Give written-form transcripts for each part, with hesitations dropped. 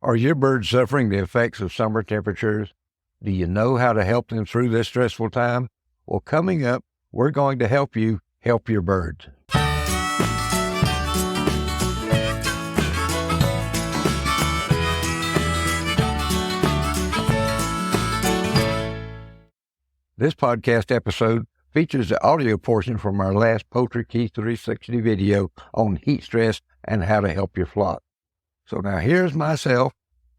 Are your birds suffering the effects of summer temperatures? Do you know how to help them through this stressful time? Well, coming up, we're going to help you help your birds. This podcast episode features the audio portion from our last Poultry Key 360 video on heat stress and how to help your flock. So now here's myself,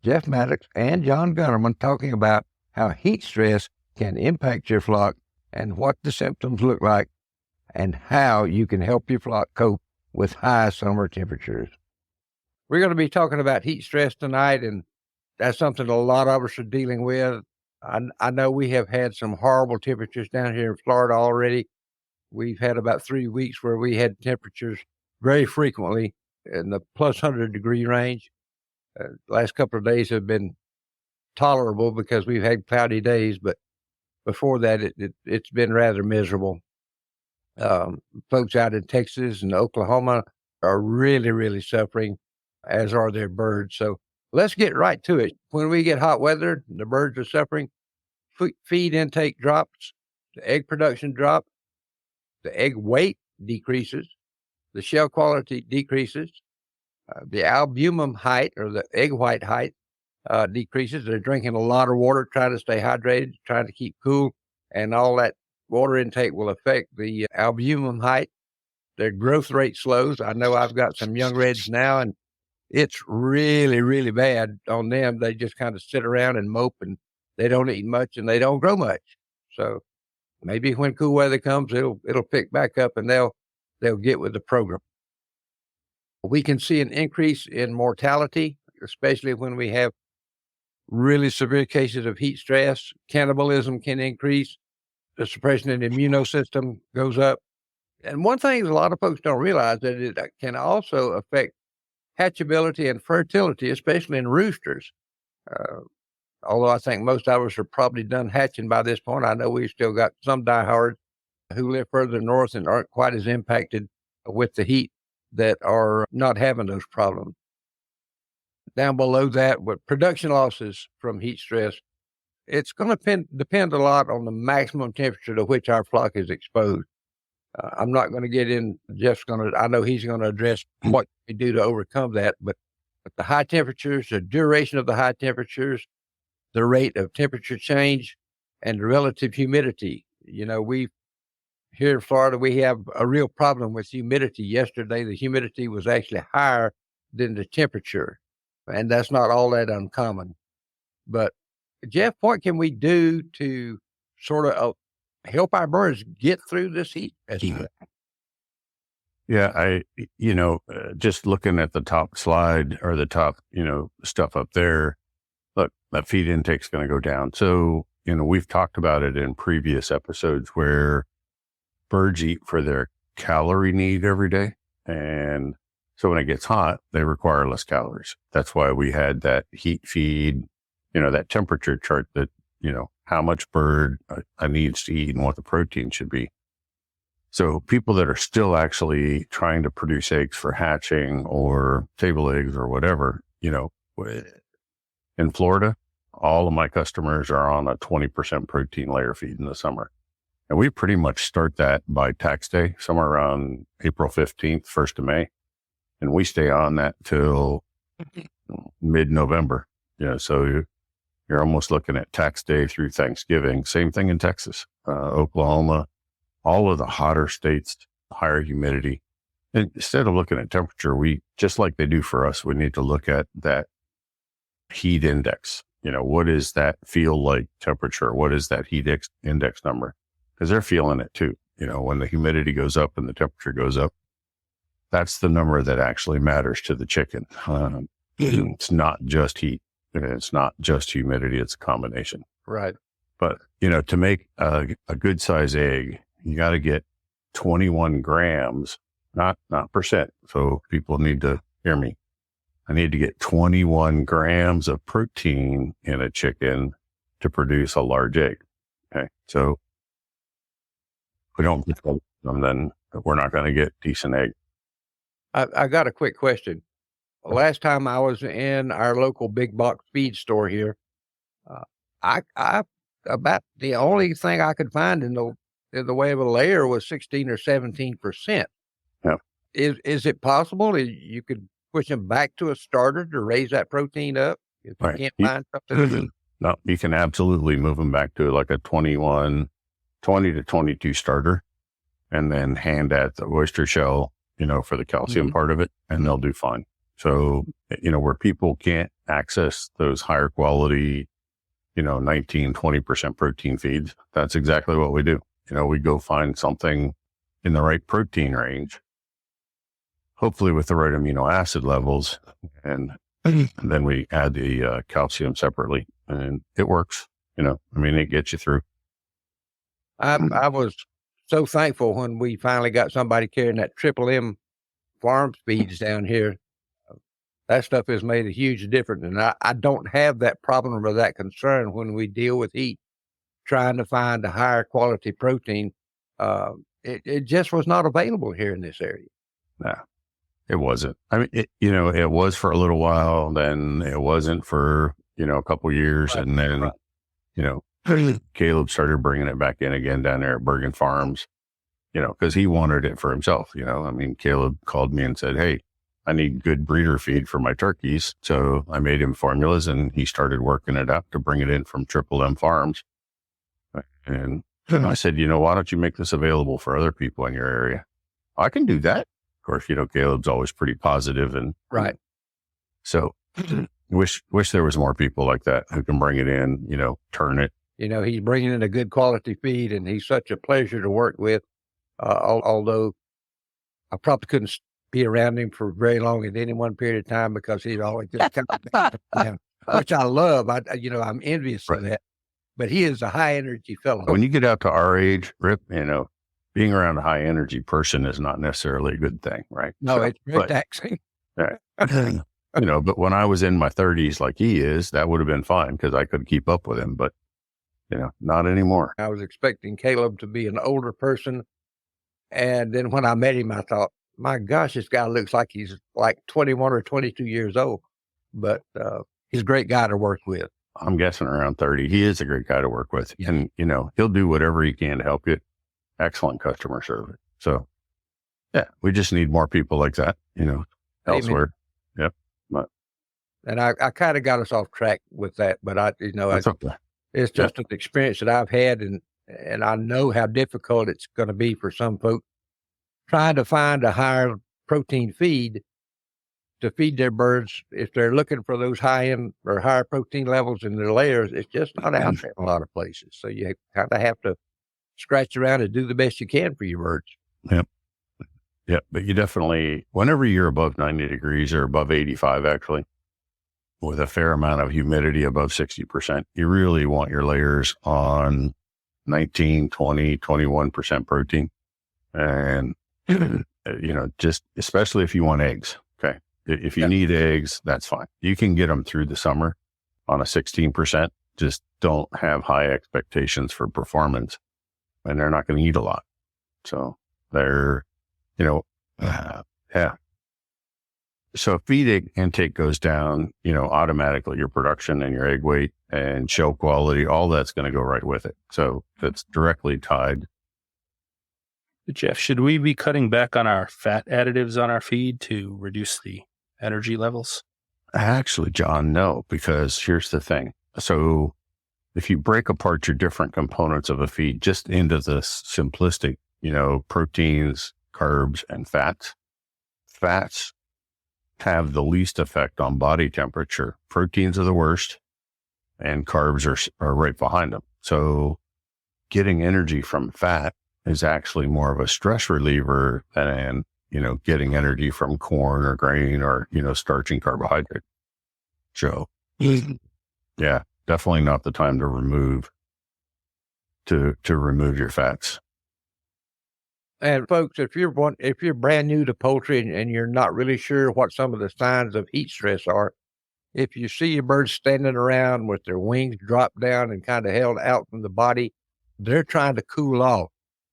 Jeff Maddox, and John Gunnerman talking about how heat stress can impact your flock and what the symptoms look like and how you can help your flock cope with high summer temperatures. We're going to be talking about heat stress tonight, and that's something a lot of us are dealing with. I know we have had some horrible temperatures down here in Florida already. We've had about 3 weeks where we had temperatures very frequently in the plus 100-degree range. Last couple of days have been tolerable because we've had cloudy days, but before that, it's been rather miserable. Folks out in Texas and Oklahoma are really, really suffering, as are their birds. So let's get right to it. When we get hot weather, the birds are suffering. Feed intake drops, the egg production drops, the egg weight decreases, the shell quality decreases, the albumin height or the egg white height decreases. They're drinking a lot of water, trying to stay hydrated, trying to keep cool, and all that water intake will affect the albumin height. Their growth rate slows. I know I've got some young reds now, and it's really, really bad on them. They just kind of sit around and mope, and they don't eat much and they don't grow much. So maybe when cool weather comes, it'll pick back up and they'll get with the program. We can see an increase in mortality, especially when we have really severe cases of heat stress. Cannibalism can increase. The suppression in the immune system goes up. And one thing a lot of folks don't realize that it can also affect hatchability and fertility, especially in roosters. Although I think most of us are probably done hatching by this point. I know we've still got some diehards who live further north and aren't quite as impacted with the heat that are not having those problems. Down below that, with production losses from heat stress, it's going to depend a lot on the maximum temperature to which our flock is exposed. I'm not going to get in. I know he's going to address what we do to overcome that, but the high temperatures, the duration of the high temperatures, the rate of temperature change, and the relative humidity. You know, here in Florida, we have a real problem with humidity. Yesterday, the humidity was actually higher than the temperature, and that's not all that uncommon. But Jeff, what can we do to sort of help our birds get through this heat? Yeah, just looking at the top slide or the top, stuff up there, look, that feed intake's going to go down. So, we've talked about it in previous episodes where birds eat for their calorie need every day. And so when it gets hot, they require less calories. That's why we had that heat feed, that temperature chart that, how much bird needs to eat and what the protein should be. So people that are still actually trying to produce eggs for hatching or table eggs or whatever, in Florida, all of my customers are on a 20% protein layer feed in the summer. And we pretty much start that by tax day, somewhere around April 15th, 1st of May. And we stay on that till mid-November. So you're almost looking at tax day through Thanksgiving. Same thing in Texas, Oklahoma, all of the hotter states, higher humidity. And instead of looking at temperature, just like they do for us, we need to look at that heat index. What does that feel like temperature? What is that heat index number? Because they're feeling it too. When the humidity goes up and the temperature goes up, that's the number that actually matters to the chicken. It's not just heat. It's not just humidity. It's a combination. Right. But, to make a good size egg, you got to get 21 grams, not percent. So people need to hear me. I need to get 21 grams of protein in a chicken to produce a large egg. Okay. So if we don't get them, then we're not going to get decent egg. I got a quick question. last time I was in our local big box feed store here, I about the only thing I could find in the way of a layer was 16 or 17%. Yeah. Is it possible that you could push them back to a starter to raise that protein up if you Right. can't find something? No, you can absolutely move them back to like a 20 to 22 starter, and then hand at the oyster shell, for the calcium part of it, and they'll do fine. So, where people can't access those higher quality, 19, 20% protein feeds, that's exactly what we do. We go find something in the right protein range, hopefully with the right amino acid levels, and then we add the calcium separately, and it works. It gets you through. I was so thankful when we finally got somebody carrying that Triple M farm feeds down here. That stuff has made a huge difference. And I don't have that problem or that concern when we deal with heat, trying to find a higher quality protein. It just was not available here in this area. No, it wasn't. It was for a little while, then it wasn't for, a couple years. Right. And then, Caleb started bringing it back in again down there at Bergen Farms, because he wanted it for himself. Caleb called me and said, "Hey, I need good breeder feed for my turkeys." So I made him formulas, and he started working it up to bring it in from Triple M Farms. And I said, why don't you make this available for other people in your area? I can do that. Of course, Caleb's always pretty positive, and right. So wish there was more people like that who can bring it in, turn it. He's bringing in a good quality feed, and he's such a pleasure to work with. Although I probably couldn't be around him for very long at any one period of time, because he's always just kind of down, which I love. I'm envious of that. But he is a high energy fellow. When you get out to our age, Rip, being around a high energy person is not necessarily a good thing, right? No, it's very taxing. Right. But when I was in my 30s, like he is, that would have been fine because I could keep up with him. But not anymore. I was expecting Caleb to be an older person, and then when I met him, I thought, my gosh, this guy looks like he's like 21 or 22 years old. But he's a great guy to work with. I'm guessing around 30. He is a great guy to work with. Yeah. And, he'll do whatever he can to help you. Excellent customer service. So, yeah, we just need more people like that, elsewhere. Yep. But, and I kind of got us off track with that, but it's just an experience that I've had, and I know how difficult it's going to be for some folks trying to find a higher protein feed to feed their birds. If they're looking for those high-end or higher protein levels in their layers, it's just not out there in a lot of places. So you kind of have to scratch around and do the best you can for your birds. Yep. Yep. But you definitely, whenever you're above 90 degrees or above 85, actually, with a fair amount of humidity above 60%, you really want your layers on 19, 20, 21% protein. And, just especially if you want eggs. Okay. If you need eggs, that's fine. You can get them through the summer on a 16%. Just don't have high expectations for performance, and they're not going to eat a lot. So they're, yeah. So if feed intake goes down, automatically your production and your egg weight and shell quality, all that's going to go right with it. So that's directly tied. Jeff, should we be cutting back on our fat additives on our feed to reduce the energy levels? Actually, John, no, because here's the thing. So if you break apart your different components of a feed just into the simplistic, proteins, carbs, and fats have the least effect on body temperature. Proteins are the worst, and carbs are right behind them. So getting energy from fat is actually more of a stress reliever than, getting energy from corn or grain or, starch and carbohydrate. So yeah, definitely not the time to remove your fats. And folks, if you're brand new to poultry and you're not really sure what some of the signs of heat stress are, if you see your birds standing around with their wings dropped down and kind of held out from the body, they're trying to cool off.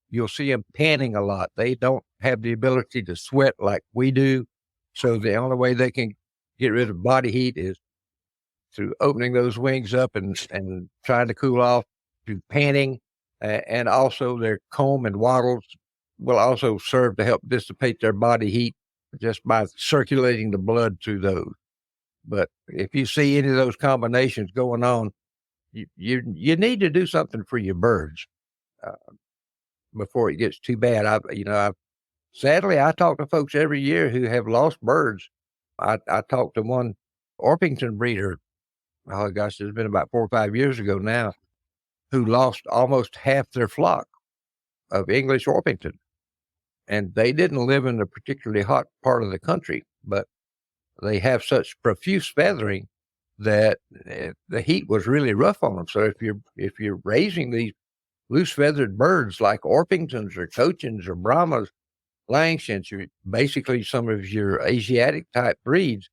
You'll see them panting a lot. They don't have the ability to sweat like we do. So the only way they can get rid of body heat is through opening those wings up and trying to cool off, through panting, and also their comb and wattles will also serve to help dissipate their body heat just by circulating the blood through those. But if you see any of those combinations going on, you need to do something for your birds before it gets too bad. Sadly, I talk to folks every year who have lost birds. I talked to one Orpington breeder. Oh gosh, it's been about 4 or 5 years ago now, who lost almost half their flock of English Orpington. And they didn't live in a particularly hot part of the country, but they have such profuse feathering that the heat was really rough on them. So if you're raising these loose feathered birds like Orpingtons or Cochins or Brahmas, Langshans, basically some of your Asiatic type breeds,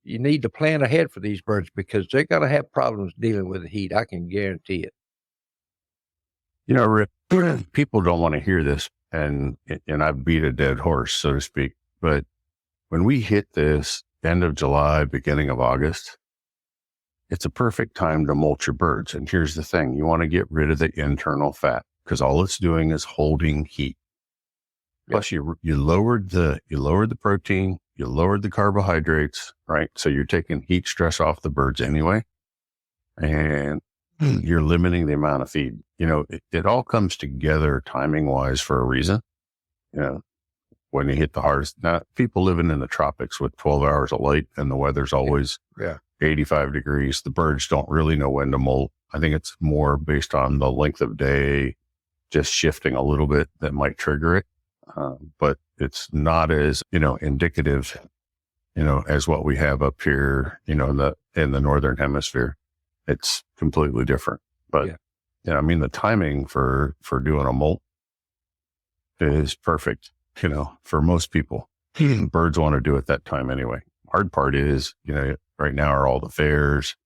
you need to plan ahead for these birds because they're going to have problems dealing with the heat. I can guarantee it. Rick, people don't want to hear this, and I beat a dead horse, so to speak. But when we hit this end of July, beginning of August, it's a perfect time to mulch your birds. And here's the thing. You want to get rid of the internal fat because all it's doing is holding heat. Plus you lowered the protein, you lowered the carbohydrates, right? So you're taking heat stress off the birds anyway, and you're limiting the amount of feed. It all comes together timing wise for a reason. When you hit the hardest, now people living in the tropics with 12 hours of light and the weather's always 85 degrees. The birds don't really know when to molt. I think it's more based on the length of day, just shifting a little bit that might trigger it. But it's not as, indicative, as what we have up here, in the Northern Hemisphere. It's completely different. But, the timing for doing a molt is perfect, for most people. Birds want to do it that time anyway. Hard part is, right now are all the fairs,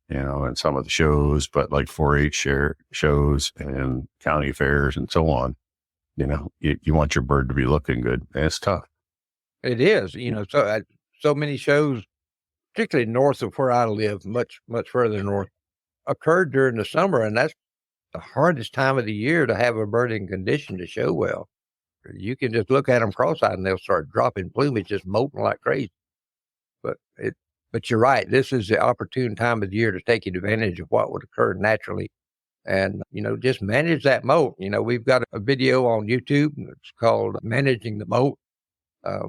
and some of the shows, but like 4-H shows and county fairs and so on. You want your bird to be looking good. And it's tough. It is, so many shows, particularly north of where I live, much, much further north, occurred during the summer. And that's the hardest time of the year to have a bird in condition to show well. You can just look at them cross-eyed and they'll start dropping plumage, just molting like crazy. But you're right. This is the opportune time of the year to take advantage of what would occur naturally. And, just manage that molt. We've got a video on YouTube. It's called Managing the Molt.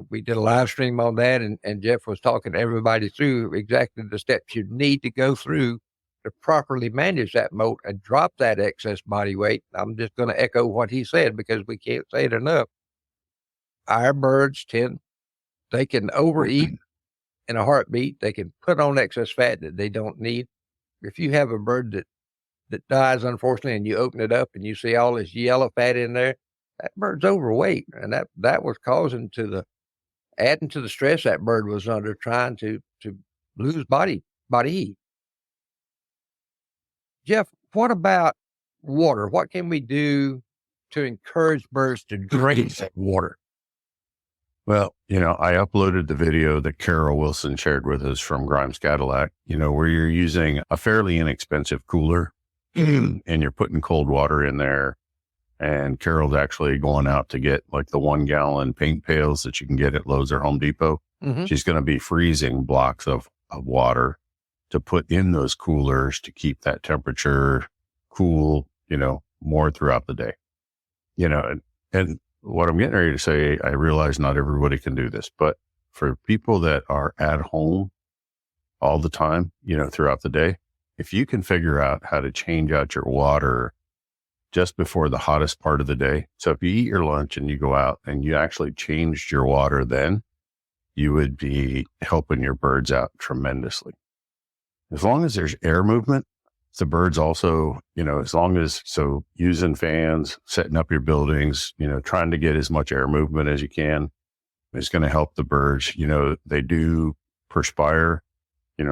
We did a live stream on that, and Jeff was talking to everybody through exactly the steps you need to go through to properly manage that molt and drop that excess body weight. I'm just going to echo what he said because we can't say it enough. Our birds they can overeat in a heartbeat. They can put on excess fat that they don't need. If you have a bird that dies, unfortunately, and you open it up and you see all this yellow fat in there, that bird's overweight. And that was adding to the stress that bird was under trying to lose body heat. Jeff, what about water? What can we do to encourage birds to drink that water? Well, I uploaded the video that Carol Wilson shared with us from Grimes Cadillac, where you're using a fairly inexpensive cooler and you're putting cold water in there. And Carol's actually going out to get like the 1 gallon paint pails that you can get at Lowe's or Home Depot. Mm-hmm. She's going to be freezing blocks of water to put in those coolers to keep that temperature cool, more throughout the day, and what I'm getting ready to say, I realize not everybody can do this, but for people that are at home all the time, throughout the day, if you can figure out how to change out your water just before the hottest part of the day. So if you eat your lunch and you go out and you actually changed your water, then you would be helping your birds out tremendously. As long as there's air movement, the birds also, so using fans, setting up your buildings, trying to get as much air movement as you can is going to help the birds. They do perspire,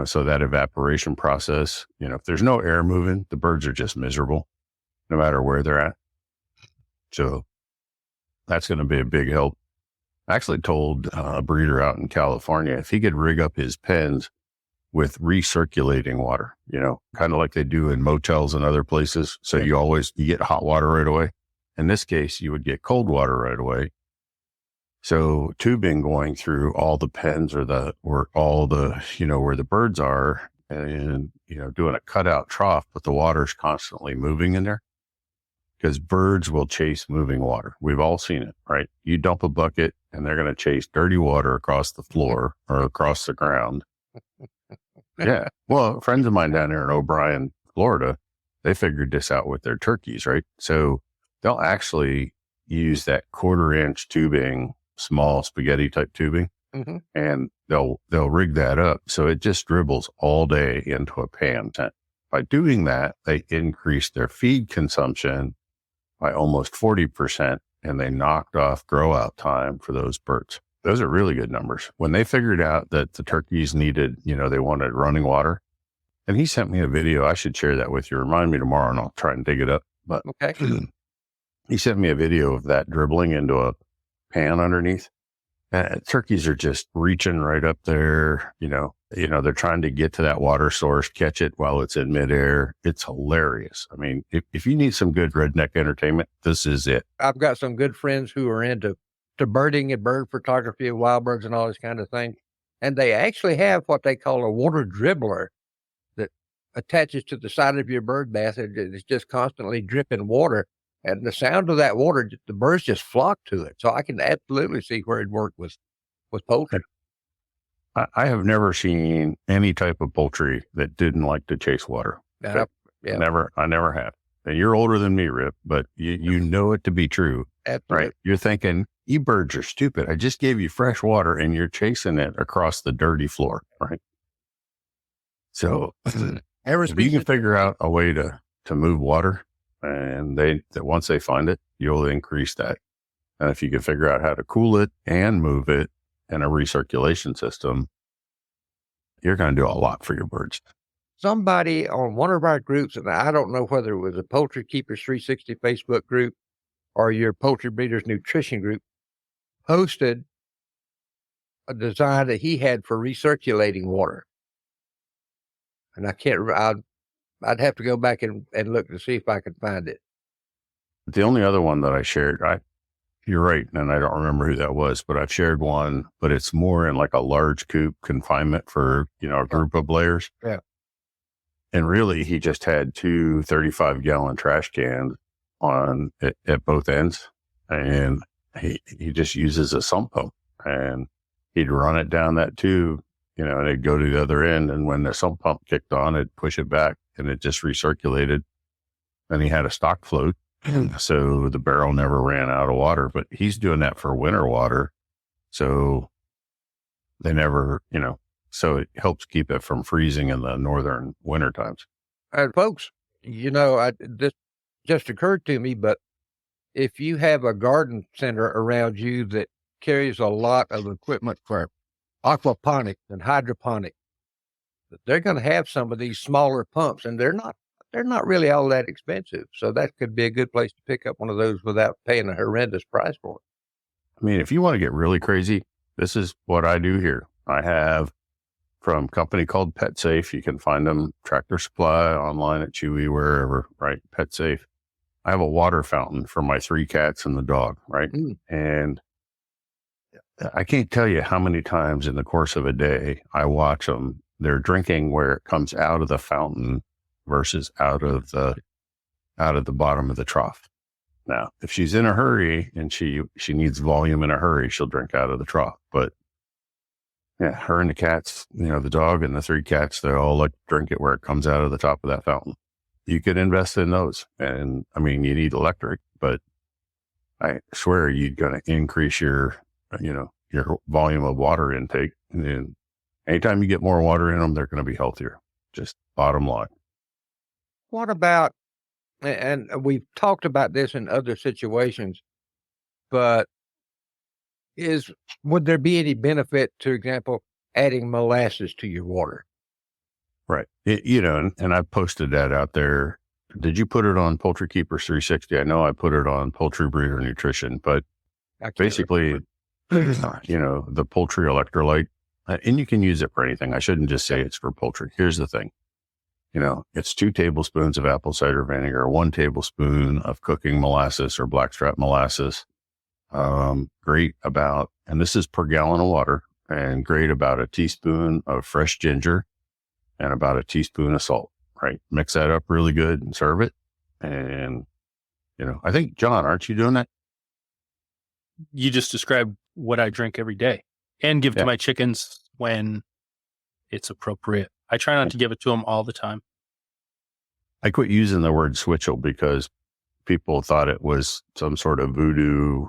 so that evaporation process, if there's no air moving, the birds are just miserable no matter where they're at. So that's going to be a big help. I actually told a breeder out in California if he could rig up his pens with recirculating water, kind of like they do in motels and other places. So you get hot water right away. In this case, you would get cold water right away. So tubing going through all the pens or all the, where the birds are, and, doing a cutout trough, but the water's constantly moving in there, because birds will chase moving water. We've all seen it, right? You dump a bucket and they're going to chase dirty water across the floor or across the ground. Yeah. Well, friends of mine down there in O'Brien, Florida, they figured this out with their turkeys, right? So they'll actually use that 1/4-inch tubing, small spaghetti type tubing, and they'll rig that up so it just dribbles all day into a pan. By doing that, they increase their feed consumption by almost 40%, and they knocked off grow out time for those birds. Those are really good numbers. When they figured out that the turkeys needed, they wanted running water, and he sent me a video. I should share that with you. Remind me tomorrow and I'll try and dig it up. But he sent me a video of that dribbling into a pan underneath. Turkeys are just reaching right up there. They're trying to get to that water source, catch it while it's in midair. It's hilarious. I mean, if you need some good redneck entertainment, this is it. I've got some good friends who are into birding and bird photography of wild birds and all this kind of thing. And they actually have what they call a water dribbler that attaches to the side of your bird bath. It's just constantly dripping water. And the sound of that water, the birds just flock to it. So I can absolutely see where it worked with poultry. I have never seen any type of poultry that didn't like to chase water. Yeah. I never have. And you're older than me, Rip, but you know it to be true. Absolutely. Right? You're thinking, you birds are stupid. I just gave you fresh water and you're chasing it across the dirty floor, right? So if you can figure out a way to move water, and once they find it, you'll increase that. And if you can figure out how to cool it and move it in a recirculation system, you're going to do a lot for your birds. Somebody on one of our groups, and I don't know whether it was a Poultry Keepers 360 Facebook group or your Poultry Breeders Nutrition group, posted a design that he had for recirculating water. And I can't, I'd have to go back and look to see if I could find it. The only other one that I shared, you're right, and I don't remember who that was, but I've shared one, but it's more in like a large coop confinement for, a group of layers. Yeah. And really, he just had 2 35-gallon trash cans on at both ends, and he just uses a sump pump, and he'd run it down that tube, and it'd go to the other end, and when the sump pump kicked on, it'd push it back, and it just recirculated. Then he had a stock float, so the barrel never ran out of water, but he's doing that for winter water, so they never, so it helps keep it from freezing in the northern winter times. Folks, this just occurred to me, but if you have a garden center around you that carries a lot of equipment for aquaponics and hydroponics, they're going to have some of these smaller pumps, and they're not really all that expensive. So that could be a good place to pick up one of those without paying a horrendous price for it. I mean, if you want to get really crazy, this is what I do here. I have from a company called Pet Safe. You can find them Tractor Supply, online at Chewy, wherever, right? Pet Safe. I have a water fountain for my 3 cats and the dog, right? And I can't tell you how many times in the course of a day I watch them. They're drinking where it comes out of the fountain versus out of the bottom of the trough. Now, if she's in a hurry and she needs volume in a hurry, she'll drink out of the trough. But yeah, her and the cats, the dog and the 3 cats, they all like to drink it where it comes out of the top of that fountain. You could invest in those. And I mean, you need electric, but I swear you're going to increase your volume of water intake. And then anytime you get more water in them, they're going to be healthier. Just bottom line. What about, and we've talked about this in other situations, but would there be any benefit to, example, adding molasses to your water? Right. And I posted that out there. Did you put it on Poultry Keepers 360? I know I put it on Poultry Breeder Nutrition, but basically the poultry electrolyte, and you can use it for anything. I shouldn't just say it's for poultry. Here's the thing. It's 2 tablespoons of apple cider vinegar, 1 tablespoon of cooking molasses or blackstrap molasses. Great about, and this is per gallon of water, and great about a teaspoon of fresh ginger and about a teaspoon of salt, right? Mix that up really good and serve it. And, I think, John, aren't you doing that? You just described what I drink every day and give to my chickens when it's appropriate. I try not to give it to them all the time. I quit using the word switchel because people thought it was some sort of voodoo,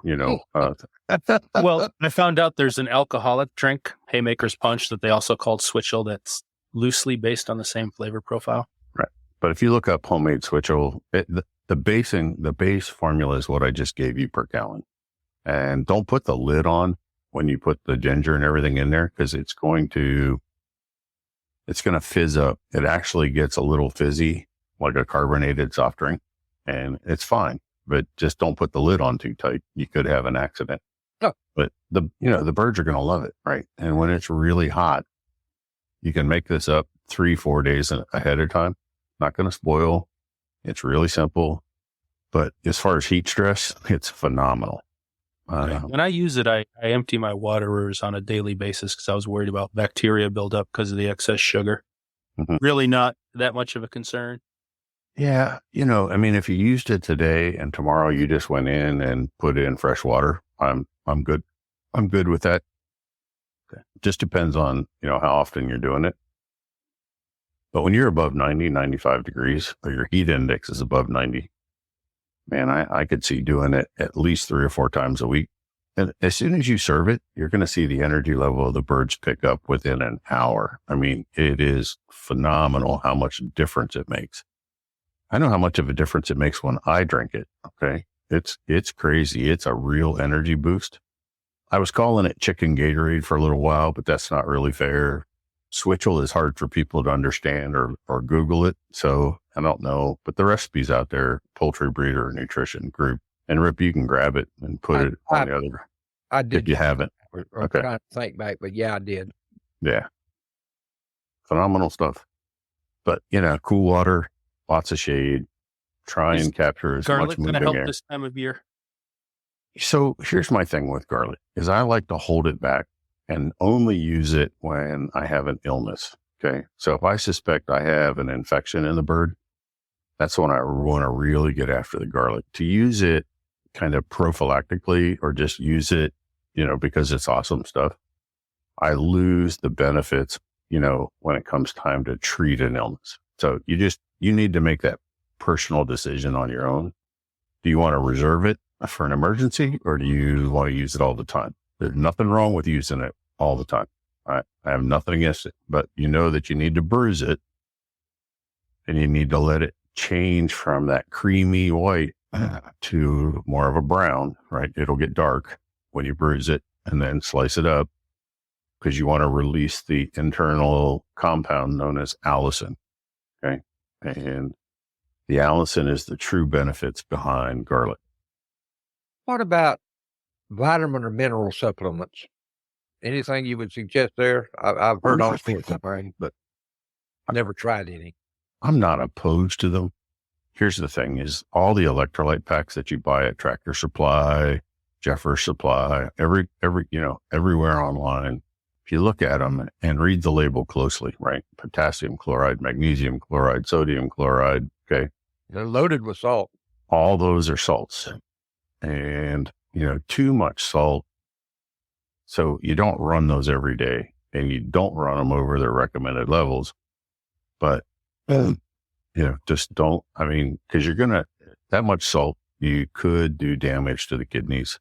Well, I found out there's an alcoholic drink, Haymaker's Punch, that they also called switchel that's loosely based on the same flavor profile. Right. But if you look up homemade switchel, the base formula is what I just gave you per gallon. And don't put the lid on when you put the ginger and everything in there, because it's going to fizz up. It actually gets a little fizzy, like a carbonated soft drink, and it's fine. But just don't put the lid on too tight. You could have an accident. Oh. But the birds are going to love it, right? And when it's really hot, you can make this up 3-4 days ahead of time. Not going to spoil. It's really simple. But as far as heat stress, it's phenomenal. When I use it, I empty my waterers on a daily basis because I was worried about bacteria buildup because of the excess sugar. Mm-hmm. Really not that much of a concern. Yeah. If you used it today and tomorrow you just went in and put in fresh water, I'm good. I'm good with that. Okay. Just depends on, how often you're doing it. But when you're above 90, 95 degrees, or your heat index is above 90, man, I could see doing it at least 3 or 4 times a week. And as soon as you serve it, you're going to see the energy level of the birds pick up within an hour. I mean, it is phenomenal how much difference it makes. I know how much of a difference it makes when I drink it. Okay. It's crazy. It's a real energy boost. I was calling it chicken Gatorade for a little while, but that's not really fair. Switchel is hard for people to understand or Google it. So I don't know, but the recipe's out there, Poultry Breeder Nutrition Group. And Rip, you can grab it and put it on the other. I did. If you haven't. I'm trying to think back, but yeah, I did. Yeah. Phenomenal stuff. But, cool water, lots of shade, try and capture as much moving air. Garlic going to help this time of year? So here's my thing with garlic is I like to hold it back and only use it when I have an illness. Okay. So if I suspect I have an infection in the bird, that's when I want to really get after the garlic. To use it kind of prophylactically or just use it, because it's awesome stuff, I lose the benefits, when it comes time to treat an illness. So you need to make that personal decision on your own. Do you want to reserve it for an emergency or do you want to use it all the time? There's nothing wrong with using it all the time. I have nothing against it, but you know that you need to bruise it and you need to let it change from that creamy white to more of a brown, right? It'll get dark when you bruise it and then slice it up because you want to release the internal compound known as allicin. Okay. And the allicin is the true benefits behind garlic. What about vitamin or mineral supplements? Anything you would suggest there? I've heard all sorts of things, but I never tried any. I'm not opposed to them. Here's the thing is all the electrolyte packs that you buy at Tractor Supply, Jeffers Supply, everywhere online, if you look at them and read the label closely, right? Potassium chloride, magnesium chloride, sodium chloride. Okay. They're loaded with salt. All those are salts and, too much salt. So you don't run those every day and you don't run them over their recommended levels, but just don't, cause that much salt, you could do damage to the kidneys,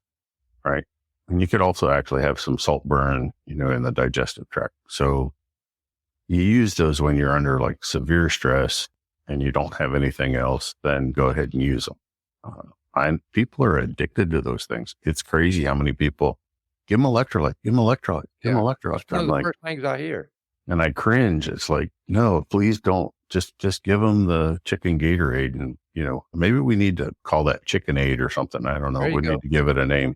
right? And you could also actually have some salt burn, in the digestive tract. So you use those when you're under like severe stress and you don't have anything else, then go ahead and use them. People are addicted to those things. It's crazy how many people give them electrolyte, give them electrolyte, give them electrolyte. That's one of the first things I hear. And I cringe. It's like, no, please don't. Just give them the chicken Gatorade. And, maybe we need to call that chicken aid or something. I don't know. We need to give it a name.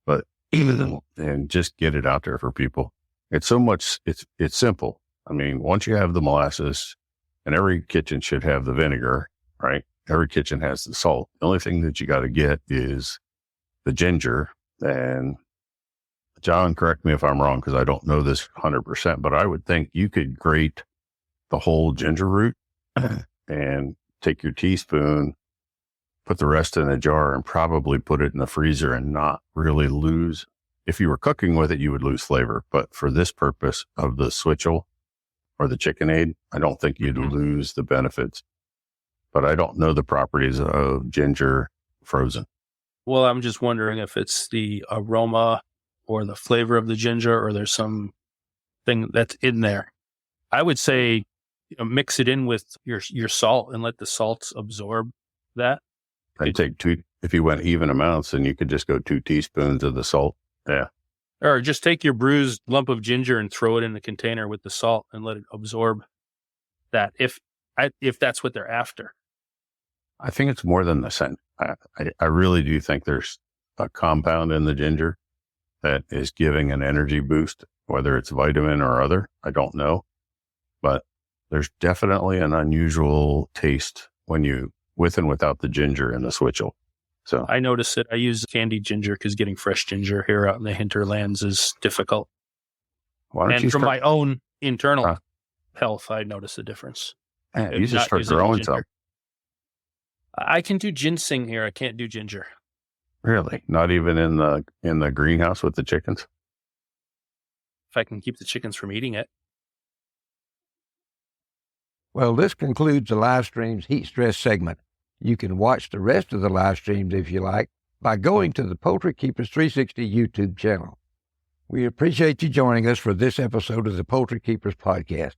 But and just get it out there for people. It's simple. I mean, once you have the molasses, and every kitchen should have the vinegar, right? Every kitchen has the salt. The only thing that you got to get is the ginger. And John, correct me if I'm wrong, because I don't know this 100%, but I would think you could grate the whole ginger root and take your teaspoon, put the rest in a jar, and probably put it in the freezer and not really lose. If you were cooking with it, you would lose flavor. But for this purpose of the switchel or the chickenade, I don't think you'd lose the benefits. But I don't know the properties of ginger frozen. Well, I'm just wondering if it's the aroma or the flavor of the ginger, or there's some thing that's in there. I would say mix it in with your salt and let the salts absorb that. I'd take if you went even amounts, then you could just go 2 teaspoons of the salt. Yeah. Or just take your bruised lump of ginger and throw it in the container with the salt and let it absorb that, if that's what they're after. I think it's more than the scent. I really do think there's a compound in the ginger that is giving an energy boost, whether it's vitamin or other. I don't know. But there's definitely an unusual taste with and without the ginger in the switchel. So I notice it. I use candied ginger because getting fresh ginger here out in the hinterlands is difficult. And from my own internal health, I notice a difference. Man, you just start growing some. I can do ginseng here. I can't do ginger. Really? Not even in the greenhouse with the chickens? If I can keep the chickens from eating it. Well, this concludes the live stream's heat stress segment. You can watch the rest of the live streams if you like by going to the Poultry Keepers 360 YouTube channel. We appreciate you joining us for this episode of the Poultry Keepers podcast.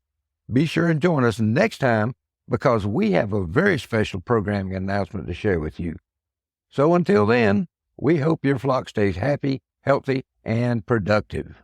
Be sure and join us next time, because we have a very special programming announcement to share with you. So until then, we hope your flock stays happy, healthy, and productive.